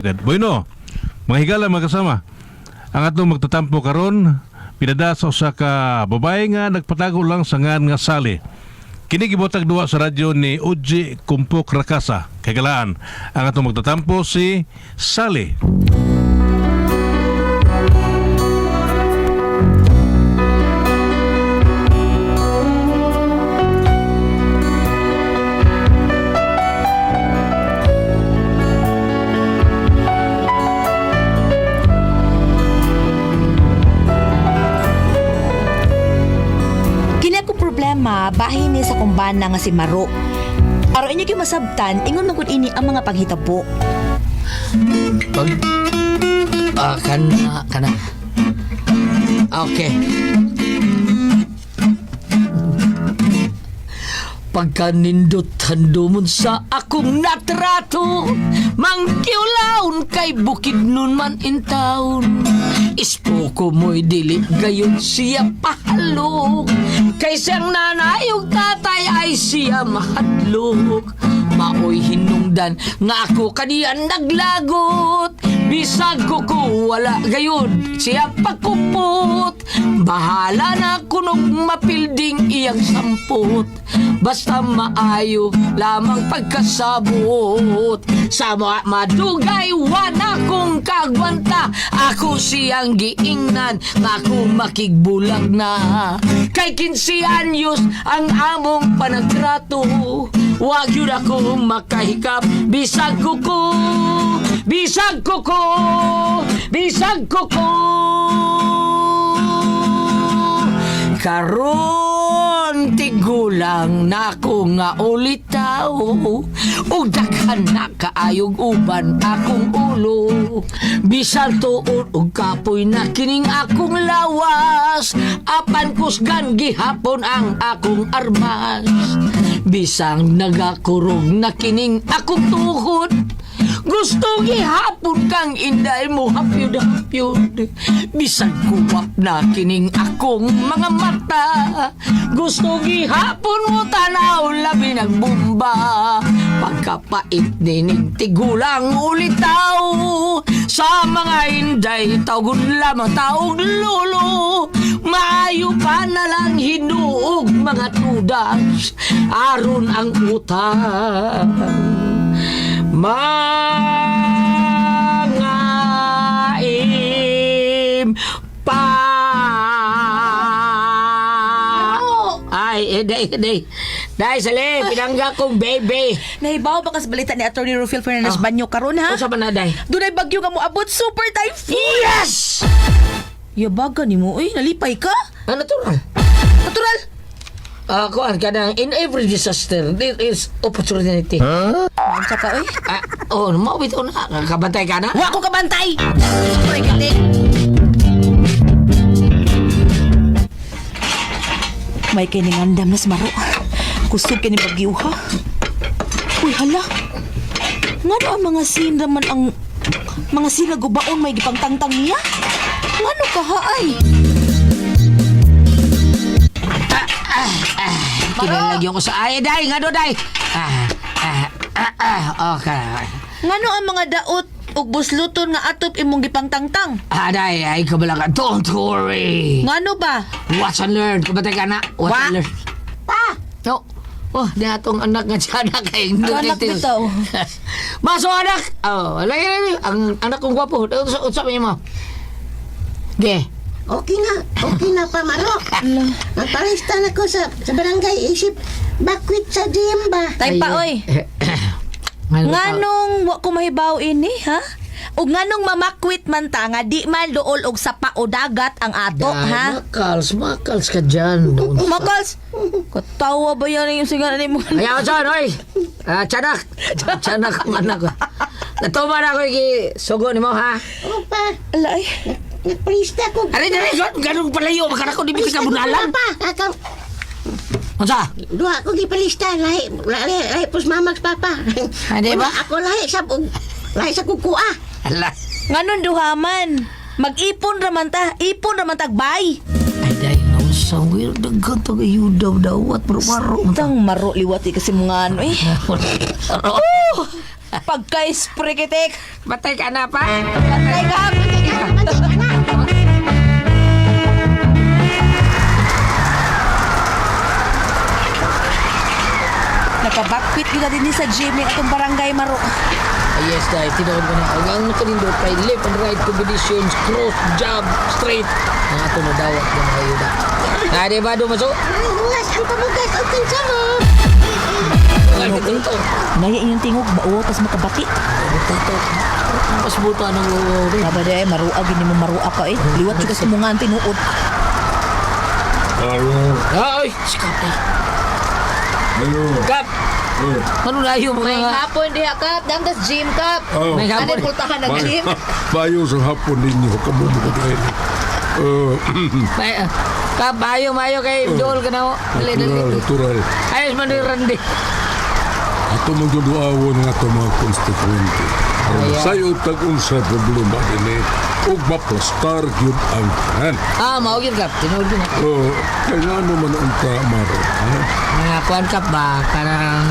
Bueno, mga higala mga kasama, ang atong magtatampo karon pinada sa usa ka babae nga nagpatago lang sa ngan nga Sally. Kini gibotag duwa sa radyo ni Uji Kumpok Rakasa. Kagalaan, ang atong magtatampo si Sally. Bahin ni sa kumbana nga si Maro. Aro inyo kayo masabtan, ingon magud ini ang mga panghitabo. Kana. Okay. Pagkanindot handumon sa akong natrato, mangkiulaon kay bukid nun man in town. Ispo ko mo'y dili gayon siya pahalok, kay siyang nanay ug tatay ay siya mahadlok. Maoy hinungdan nga ako kaniyan naglagot, bisag ko wala gayon siya pagkupot. Bahala na kunog mapilding iyang sampot, basta maayo lamang pagkasabot. Sa mga madugay wana kong kagwanta, ako siyang giingnan nga ako makigbulag na. Kay 15 anyos ang among panagtrato, wag yun ako makahikap. Bisag ko karon tigulang nako nga ulitaw, ug daghan na kaayog uban akong ulo. Bisan tuod ug kapoy na kining akong lawas, apan kusgan gihapon ang akong armas. Bisang nagakurog na kining akong tuhod, gusto gihapon kang inday mo hapyod-hapyod. Bisag kuwap na kining akong mga mata, gusto gihapon mo tanaw labi nagbomba. Pagkapait dinig tigulang ulitaw, sa mga inday tawgon lamang taog lolo. Maayo pa na lang hinuog mga tudas, aron ang utang mga impa. Ay, day, Sally, pinangga kong baby. Nahibaw ba ka sa balita ni Atty. Rufil Fernandez Banyo karon ha? Ano sa day? Dunay bagyo nga mo abot, super typhoon. Yes! Yabaga ni mo, nalipay ka? Natural. Natural. Kuan ka na, in every disaster, there is opportunity. Ang saka, Mawito na. Kabantay ka na? Wa ko kabantay! Super galing. May kiningandam na sa Maro. Kusog kini bagyo ha? Uy, hala. Nga ang mga sinda man ang mga sila gubaon may gipangtangtang niya? Nga ka ha ay? Kinalagyan ko sa day. Nga do, day. Okay. Ngano ang mga daot ug busluton nga atop imong gipangtangtang? Day, ay kabalaga. Don't worry. Ngano ba? Watch and learn. Kabantay ka na. Watch and learn. Pa! No. Di atong anak nga siya na kay Anak bitaw. Maso anak. Lagi. Ang anak kong gwapo. Usap niyo mo. Ge. Okay na pa, Maro. Nagparista na ko sa barangay. Isip, bakwit sa Dimba. Tay pa, oy. Nganong wa ko mahibaw ini, ha? Ug nganong mamakwit man ta nga di man dool og sapa o dagat ang ato, ha? Makals ka dyan. Makals. Katawa ba yan yung singaran mo? Ayaw dyan, oy. Tiyanak ang anak ko. Natuman ako sugo ni mo, ha? Opa, Alay. nagparista ko. Aray, ganun palayo. Makanak ko di bisa ka bunalan. Papa, Unsa? duha ko gipalista. Lahi pus mamags, Papa. Di ba? Ako lahi sa kukua. Ala. Nganon duhaman. Mag-ipon raman ta. Ipon raman tagbay. Ay, dahil naman sa weird. Dagan to kayo daw. At maro-maro. Tang maro liwati kasi mga ano eh. pagka-spray kitik. Batay ka na pa. Patay kap. Nakabakwit ko na din ni sa gym ni atong barangay Maro. Yes, dahil tinawag ko na. Ang nakalindot kay left and right combinations, cross, jab, straight. Ang ato na dawat ng mga yuda. Di ba, Dumaso? Ay, bukas ang pamugas o kansa mo. Ang ito. Naya inyong tingog bao tas makabati. Ito. Mas buto anong uwi. Baba day marua gini mo marua ka eh. Liwat juga sa mga tinuod. Ay, si Kap eh. Kap! Ano na yung May mga... hapon diha kap, damdas gym kap. Oh. May hapon. Ano pultahan ng gym? Bayo sa hapon ninyo, kamumukod rin. Kap, mayo kay Joel ka na ho. Dali. Natural. Ayos man yung Randy. Ato magduduawon ng ato mga konstituente. Ayan. Sayo tag-unsa problema din eh. Ug maplastar yun ang tanan. Maugin Kap. Tinood yun. Kaya ano man ang tamaro. Mga kuhan Kap ba? Karang...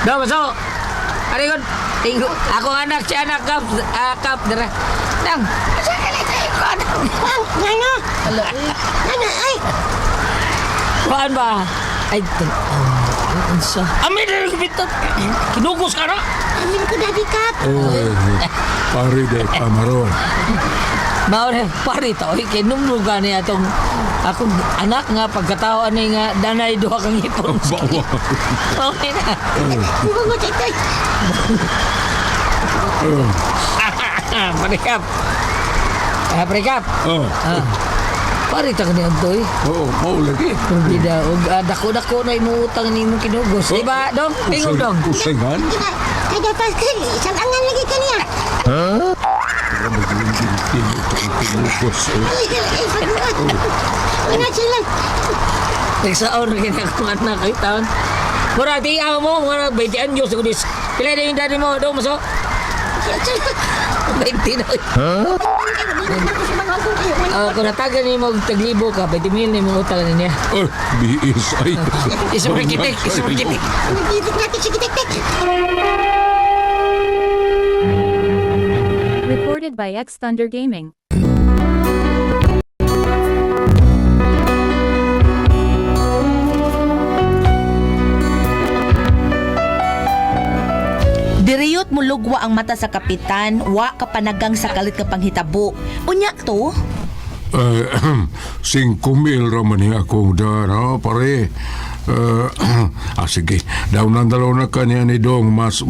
Dumaso! Arikon! Ako anak, si anak Kap. Kap, dara. Dang! Asa ka lang tayo ko anak? Ngano? Ngano, ay. Kuhan ba? Ay, sa... Amin na yung kumitot! Kinugos ka na! Amin ko dati kap. Pare de pamaron. Mauna, pari to, kinumnog ka niya itong akong anak nga pagkataon ni nga danay duha kang hipon. Bawa. Okay na. Bungot ito. Parikap. Parikap. Pari ta kaniyang to eh. Mau lagi. Bida, dako-dako na imuutang ni mong kinugos. Diba, Dong? Tingog, Dong. Kusengan. Kada pasal, isang angan lagi ka niya. Tinugos. Ano sila? Nagsaon na kinakong anak ay taon. Mura, tiyaw mo, mga 20 anyos ako dis. Pila na yung daddy mo, Dong, maso? 20 na. Kung natagan niyo mo taglibo ka, 20 mil na yung utang niya. Biis ay. Isumrikitik. Nagdidik natin si Kitek-tek. Recorded by X Thunder Gaming. Diriyot mo lugwa ang mata sa kapitan, wa ka panagang sa kalit ka panghitabo. Unya to? 5,000 raman niya akong dara, pare. Sige. Daw nandalaw na kanya ni Dong, mas,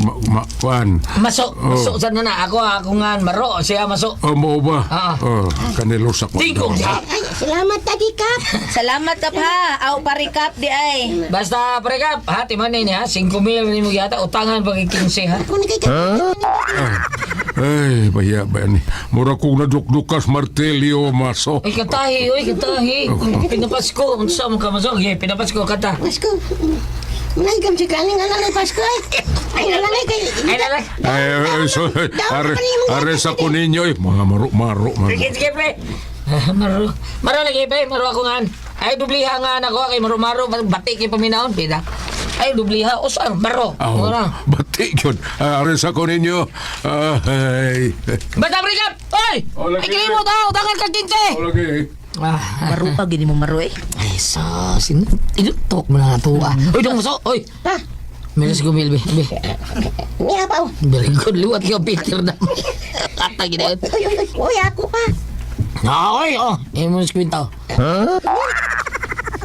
pan. Maso saan na ako nga maro, siya maso. Mo ba? Kanilo sa ko. Tingkong siya. Ay, salamat tadi kap. Salamat kap ha. Aw parikap di ay. Basta parikap, hati man na niya, 5 mil ni mo yata, utangan pag 15 ha. Kung nakikita. Ay, baya ba ni? Mura kong nadukdukas martelyo, maso. Ay, katahi. Pinapasko, unsa mo ka maso? Okay, pinapasko kata. Pasko. Nagam si kaning alalay Pasko ay. Ay, alalay kay. Ay, lalay. Are sa ko ninyo eh. Mga maro. Sige, pre. Maro lagi, pre. Maro ako nga. Ay, dubliha nga anak ko. Kay maro. Batik yung paminaon, pida. Ay, dubliha. O saan? Maro. Batik yun. Are sa ko ninyo. Ay. Basta, pre, kap! Oy! Ay, kaya mo daw. Utangan ka 15. Lagi. Maro pa gini mo maro eh. Ay, sus. Inutok mo na nga to, Uy, dong maso. Uy. Ha? Melas ko, Milby. Niya pa. Very good. Liwat ka, Peter na. Ata, ginayon. Uy, ako pa. Oy, Yung mga skwintaw.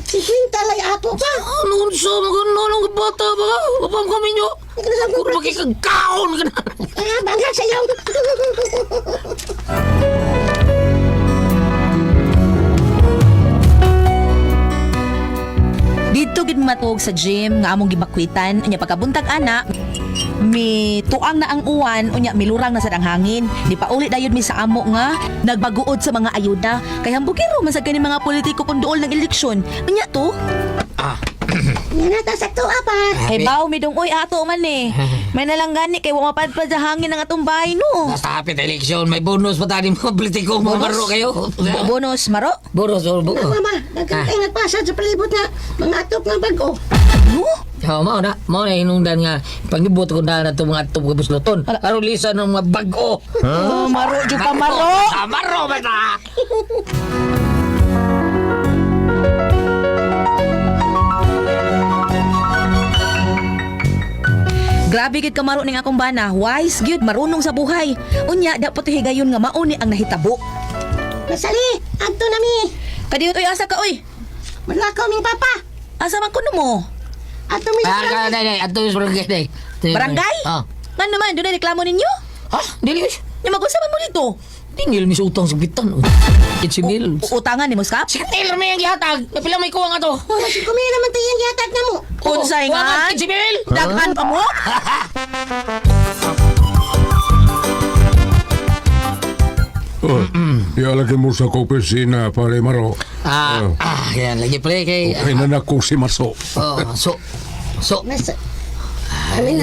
Si Quinta lay ako pa. Ano sa mga bata ba? Papam kami nyo. Kung makikagkaon ka na. Bangga sa'yo. Dito gid matuog sa gym nga among gibakwitan unya pagkabuntag ana mi tuang na ang uwan unya milurang na sad ang hangin di pa uli dayon mi sa amo nga nagbaguod sa mga ayuda kay hambugiro man sa kani mga politiko kung duol ng eleksyon unya to Nata sa tuwa pa. kay baw mi dong uy ato man eh may nalanggani kay wa mapadpad sa hangin ng atong bahay no Basta hapit eleksyon, may bonus pa tayo mga politiko mga maro kayo. bonus maro Bonus, Mama, nagkakay nagpasad sa palibot na mga atop ng bago. no Mao na hinungdan nga pangibot ko na itong mga itong busloton. Karon lisa ng mga bago. Oh, maro jud ka maro. Maro ba ta? Grabe gid ka maro ning akong bana. Wise gyud, marunong sa buhay. Unya dapat higayon nga mauni ang nahitabo. Masali, adto na mi. Kadiyot oy asa ka oy. Malakaw ming papa. Asa man kuno mo? Adto mi sa barangay. Dai, ato sa barangay dai. Barangay? Ah. Nga naman, doon na reklamo ninyo? Ha? Dili. Yung mag-usapan mo dito? Tingil mi sa utang sa bitan. It's mil. Utangan ni Muskap? Si Taylor may ang gihatag. Napila may kuha nga to. Wala si kumira naman tayo yung yatag na mo. Unsay nga? 15 mil. Daghan pa mo? Ialagay mo sa opisina, pare Maro. Yan lagi pala kay Okay na kong si Maso. so Nasa... Amin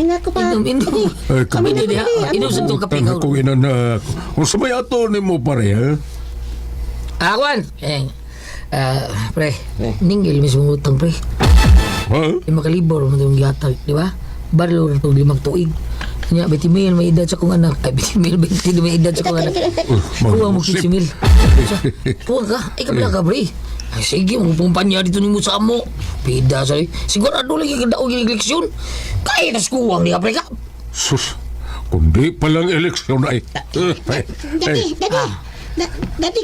na ako pa. Inom. Ay, Kami din ha. Inom sa itong kape. Tanha kong inanak. Kung sabay ato ni mo, pare, ha? Akwan. Pre. Ningil mismo utang pre. Ha? 5 kalibor mo itong gihatag. Di ba? Barlo na itong 5 tuig. Kanya, 20 mil may edad sa kong anak. Ay, 20 mil may edad sa kong anak. Kuha mo 15 mil. Kuha ka. Ay, kabila ka, pre. Ay, sige, magpumpanya dito ni mo sa amo. Pida, sorry. Sigurado lagi ka daog yung eleksyon. Kaya nas kuwang ni Aprika. Sus, kundi palang eleksyon ay. Dati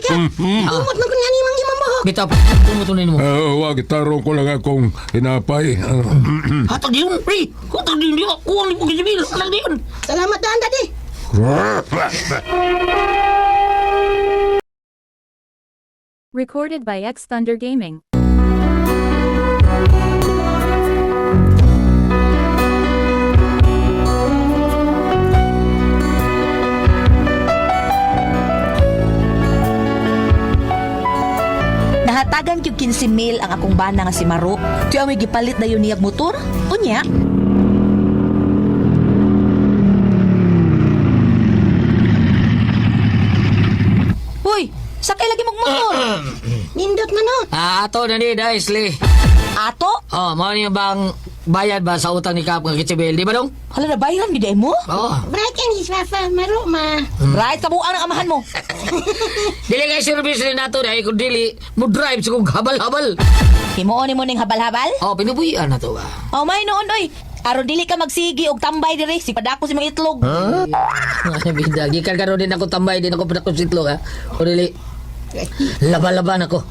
ka. Umot man ko nga ni Mang Imam Bahok. Bita, tumutunin mo. Wag, tarong ko lang akong hinapay. Hatag din, pre. Hatag din niya. Kuwang ni Pugisibil. Hatag din. Salamat daan, Dati. Recorded by X Thunder Gaming. Nahatagan yung 15 mil ang akong bana nga si Maro. Kaya may gipalit na yun niyag motor. Unya. Hoy, sakay lagi magmotor. Nindot man o. Ato na ni, Daisley. Ato? Oh, mo niya bang bayad ba sa utang ni Kap ng Kitsibil? Di ba dong? Hala na bayaran giday mo? Oo. Bright yan, Papa. Maro, ma. Right sa buang ng amahan mo. Dili kay service rin nato dahil kung dili mo drive sa kong habal-habal. Himuon mo ning habal-habal? Oh, pinubuyan na to ba? Oh, may noon oy. Aron dili ka magsigi og tambay dire si padako si mga itlog. Mga bida, gikan karon din ako tambay din ako padako sa itlog ha. O dili. Laba-laban ako.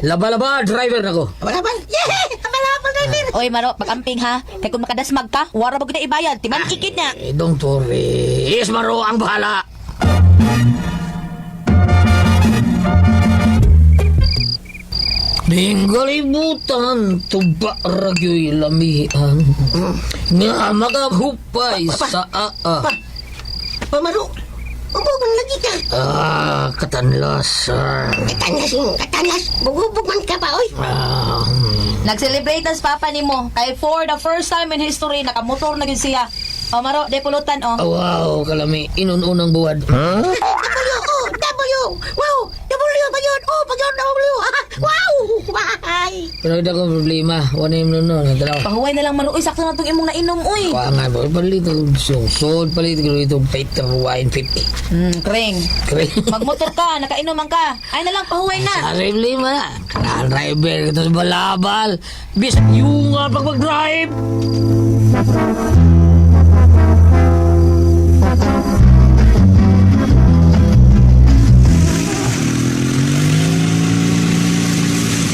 Laba-laba driver ako. Abalaban. Yeh! Abalaban, driver. Oy Maro, pagamping ha. Kay kung makadasmag ka, wara ba kita ibayad? Timan kikid na. Eh, don't worry. Yes, Maro ang bahala. Dinggalibutan, tuba ragyo'y lamihan. Nga makahupay sa Pamaro. Ubugan lagi ka. katanlas. Katanas. Bugubog man ka pa, oy. Nag-celebrate ang papa nimo kay for the first time in history nakamotor na gid siya. O Maro, de pulutan o. Wow, kalami, inununang buwad. W. Wow. W pa yun. Oh, pag yun, W. Wow. Bye. Pero ito ko problema. Wala yung nuno. Pahuway na lang Maro. Uy, sakto na itong imong nainom, uy. Kaya nga, palit ito. Sod, palit ito. Peter Wine 50. Kring. Magmotor ka, nakainom man ka. Ay na lang, pahuway na. Sa problema na. Kailangan driver ito sa balabal. Bis, yung nga pag mag-drive.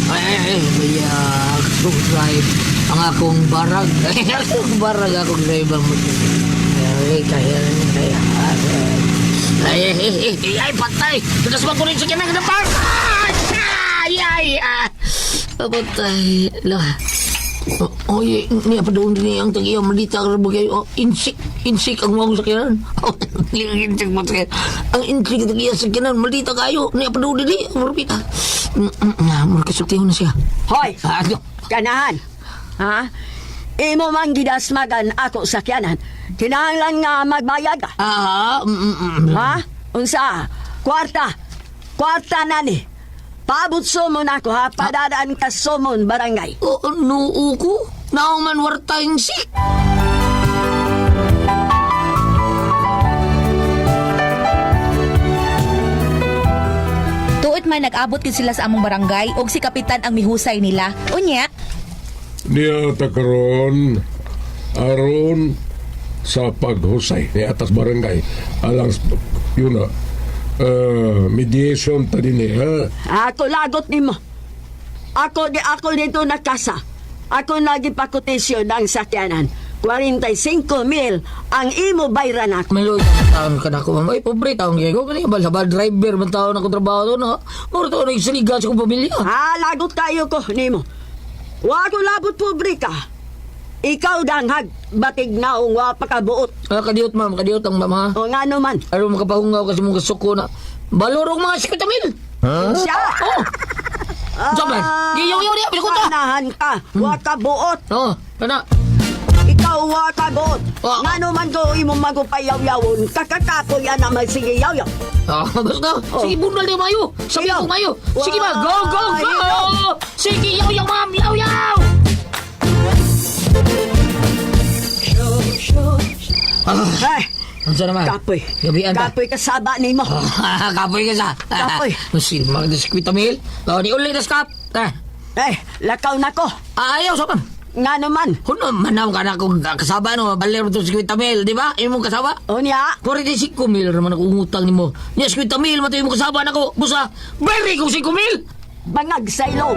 Ay, ako drive ang akong barag. Akong barag, akong driver mo. Kaya. Ay, patay! Tugas mo ko rin sa kinang napar! Ay! Patay. Oye, niya pa doon din ang tagiyaw. Malita ka rin kayo. Insik ang mga sakyanan. Insik mo sakyanan. Ang insik ang tagiyaw sakyanan. Malita kayo. Niya pa doon din. Marupita. Markasultiho na siya. Hoy! Ganahan! Ha? Imo man gidasmagan ako sakyanan. Kinahanglan nga magbayad ka. Ha? Unsa? Kwarta na ni. Paabot sumon ako ha. Padadaan ka sumon barangay. Noo ko? Naong man warta insik. Tuot man nag-abot gid sila sa among barangay og si kapitan ang mihusay nila. Unya, Niya karon aron sa paghusay ni atas barangay alang yun na mediation ta din ha. Ako lagot nimo. Ako dito nakasa. Ako nagipakotisyon ng sakyanan. 45,000 ang imo bayranak. Meloy taon ka na ko, ma'am. Ay, pobre taon kayo. Kanina ba, sa driver, man taon ako trabaho doon, ha? Mura taon nagsiligan sa kong pamilya. Lagot kayo ko nimo. Wa ko labot pobre ka. Ikaw danghag batig naong wa pakabuot. Kadiot, ma'am. Kadiot ang ma'am, ha? O nga naman. Ano makapahungaw kasi mong kasuko na. Balorong mga 50,000. Siya. Oh! Sabi, giyaw-yaw niya, pinikuta. Anahan ka. Wa ka buot. Oo, kana. Ikaw wa ka buot. Oh. Nga naman ko imong magupayaw-yawon. Kakakapo yan naman sige yaw-yaw. Basta. Sige, bunal niya mayo. Sabi ako mayo. Sige ba, go, go, go! Sige, yaw-yaw, ma'am. Yaw-yaw! Ay, Ano sa naman? kapoy. Gabian ta. Kapoy kasaba ni mo. Kapoy ka sa. Kapoy. Masin, mga diskwita mil. Ni uli na skap. Lakaw na ko. Ayaw sa man. Nga naman. Kuno, manaw ka na akong kasaba, no? Balero to 50,000, di ba? Imong kasaba? O niya. 45,000 naman ako umutang ni mo. Niya, 50,000 mato imong kasaba na ko. Busa, beri kong 5,000. Bangag sa ilong.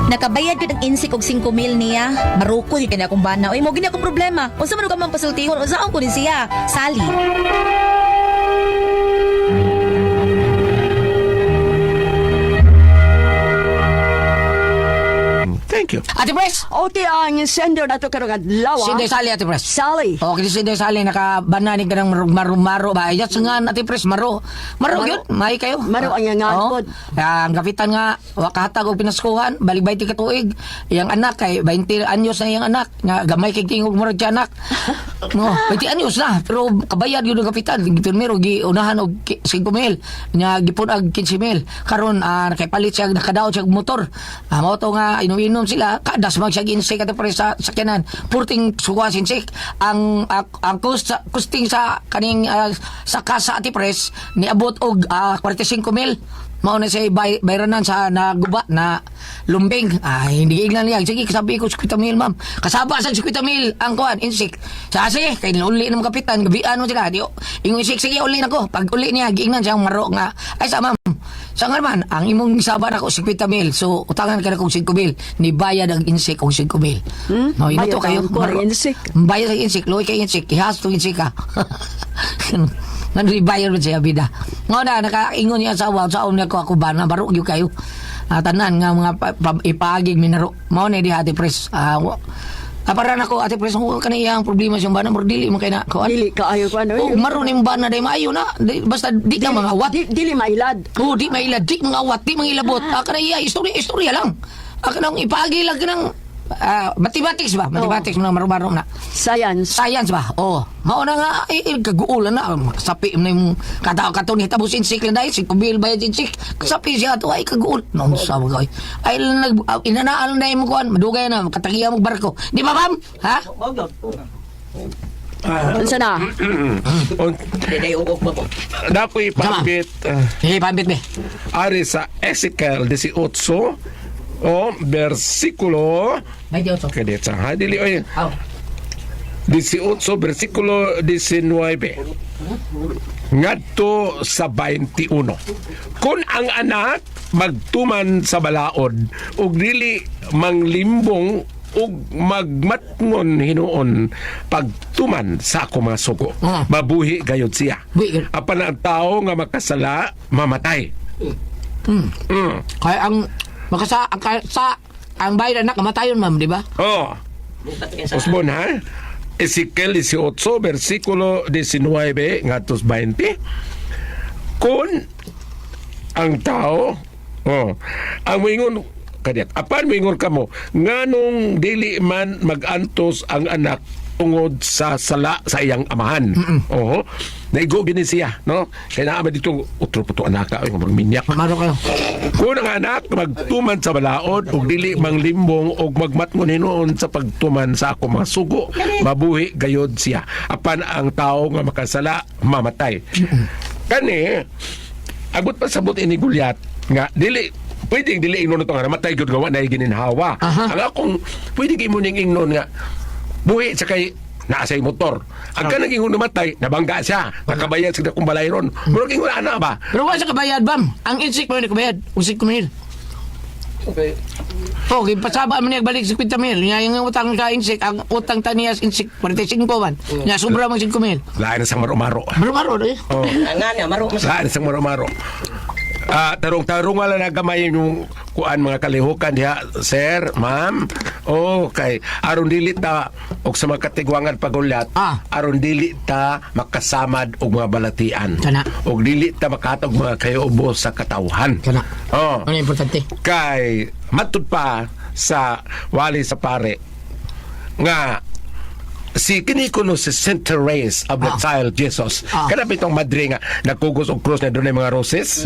nakabayad gyud ang insik og 5,000 niya. Maruko gyud kani akong bana. Oy mo gini akong problema. Unsa man ka man pasultihon? Unsaon ko ni siya? Sally. Thank you. Ate Pres! Okay, ang sender na to karong adlaw. Sinday Sally, Ate Pres. Sally. O, kasi Sinday Sally, nakabananig ka ng maro ba? Ayat nga, Ate Pres, maro. Maro yun, may kayo. Maro ang nga Oo. pod. Ang kapitan nga, wakahatag o pinaskuhan, balik 20 katuig. Yang anak, kay 20 anyos na yung anak. Nga, gamay kay tingog mo rin anak. No, 20 anyos na. Pero kabayad yun ng kapitan. Gipirmero, giunahan og 5,000. Nga, gipun ag 15,000. Karon, nakaipalit siya, nakadaot siya og motor. Mao to nga, inom-inom sila, kadas mag siya ginsik at sa sakyanan. Purting suwa sinsik. Ang kusting sa kaning sa kasa Ati Pres, niabot og 45,000. Mao na siya bayranan sa naguba na lumbing. Hindi iglan niya. Sige, kasabi ko 50,000, ma'am. Kasaba sa 50,000 ang kuhan, insik. Sige, kay uli ng kapitan, gabian mo sila. Ingon insik, sige, uli na ko. Pag uli niya, giingnan siyang maro nga. Ay, sa ma'am. Sa nga naman, ang imong saban ako 50,000. So, utangan ka na kong 5,000. Ni bayad ang insik kong 5,000. Mao imo to kayo. Bayad ang insik. Bayad ang insik. Luwi kay insik. Ihas to insik ka. Nandibayar mo siya, bida. Nga na, nakaingon niya sa asawa niya ko ako ba na baro yung kayo. Tanan nga mga ipagig minaro. Mao na di Ate Pres. Para na ko Ate Pres, kung kaniyang problema siyang bana, dili mo kay na. Dili ka ayaw ko ano. Maroon yung bana day maayo na. Basta di na mga awat. Dili mailad. Di mailad, di mga awat, di mga ilabot. Kanaya, istorya lang. Kanang ipagi lang kanang mathematics ba? Mathematics mo na marumaro na. Science. Science ba? Oo. Mauna nga, kaguulan na. Kasapi mo na yung katao-kato ni Tabos insik lang dahil. 5,000 bayad insik. Kasapi siya ito ay kaguul. Nung sabi ko ay inanaan na yung kuhan. Madugay na. Katagiya mong barko. Di ba, ma'am? Ha? Unsa na? Nako'y pambit Pambit be. ari sa Ezekiel 18 versikulo May Diyos. kadit sa hadili oy Aw. 18 versikulo 19 ngadto sa 21 kung ang anak magtuman sa balaod ug dili manglimbong ug magmatngon hinuon pagtuman sa ako mga sugo mabuhi gayud siya Buhi. apan ang tao nga makasala mamatay. Kaya ang ang bayad anak kamatayon, ma'am, di ba? Osbon ha? Ezekiel 18 versikulo 19 ngatos 20 kung ang tao ang moingon kadiyat apan moingon kamo nganong dili man magantos ang anak tungod sa sala sa iyang amahan. Oo. Naigo gini siya, no? Kaya naman dito, utro po ito anak ka, yung magminyak. Maro kayo. Kung ang anak magtuman sa balaod ug dili manglimbong ug magmatngon hinuon sa pagtuman sa ako mga sugo, mabuhi gayod siya. Apan ang tao nga makasala, mamatay. Kani, agot pa sabot ini Gulyat nga dili pwedeng dili ingnon ito nga namatay gyud gawa na gininhawa. Ang akong pwede gyud mo ning ingnon nga buhi sa kay naa say motor. Ang kanang ingon namatay, nabangga siya. Nakabayad sa dakong balayron. Murag ingon ana ba? Pero wala sa kabayad, bam. Ang insik mo ni kabayad. Usik ko mil. Okay. Okay, pasaba man niya balik sa 50 mil. Nya yung utang sa insik, ang utang taniyas insik 45 man. Nya sobra man 5 mil. Lain sa maro-maro. Maro-maro eh. Oh. Nga niya, maro. Lain sa maro-maro. Tarong-tarong wala na gamay yung kuan mga kalihukan diha, sir, ma'am. Okay. Aron dili ta og sa mga katigwangan pagulyat, aron dili ta makasamad og mga balatian. Kana. Og dili ta makatog mga kayubo sa katawhan. Kana. Oh. Ano importante? Kay matud pa sa wali sa pare nga si kini kuno si Saint Therese of the Child Jesus. Kada bitong madre nga nagkugos og cross na dunay mga roses.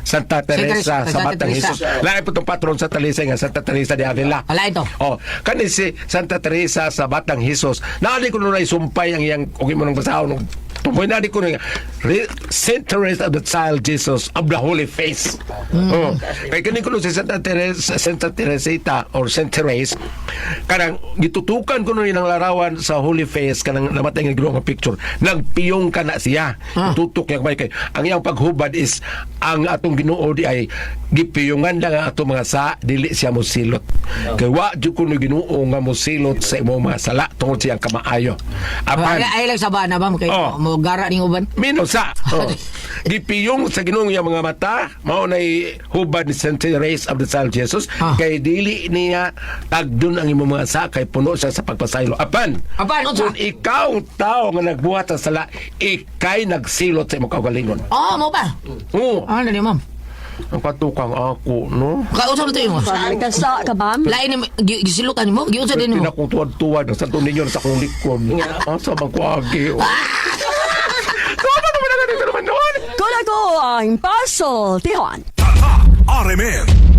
Santa Teresa sa Santa Batang Teresa. Jesus. Lain po tong patron sa Talisa nga Santa Teresa de Avila. Ala ito. Oh, kani si Santa Teresa sa Batang Jesus. Naali ko na isumpay ang iyang okay mo nang basahon ng tumoy na di ko na Saint Teresa of the Child Jesus of the Holy Face. Oh, kay kani ko si Santa Teresita or Saint Therese kanang gitutukan ko ng larawan sa Holy Face kanang namatay nga ginoong picture. Nagpiyong ka na siya. Tutok niya kay ang iyang paghubad is ang atong Ginoo di ay gipiyungan lang ang atong mga sa dili siya mosilot. Kay wa jud kuno Ginoo nga mosilot sa imong mga sala tungod siyang kamaayo. Apan Ay lang sa bana bam kay mo gara ning uban. Minusa. Oh. Gipiyong sa Ginoo nga mga mata, mao nay hubad ni Saint Therese of the Child Jesus kay dili niya tagdon ang imong mga sa kay puno siya sa pagpasaylo. Apan unsa? kung ikaw tao nga nagbuhat sa sala, ikay nagsilot sa imong kaugalingon. Mo ba? Oo. Ano ni ma'am? Ang patukang ako, no? Kausap na tayo mo. Kasa ka, ma'am? Lain ni gisilutan mo, giunsa din mo. Pinakutuwad-tuwad sa ito ninyo sa akong likod. Asa magkuagi. Tama naman na ganito naman doon. Kung ako ang puzzle, Tihon. RMN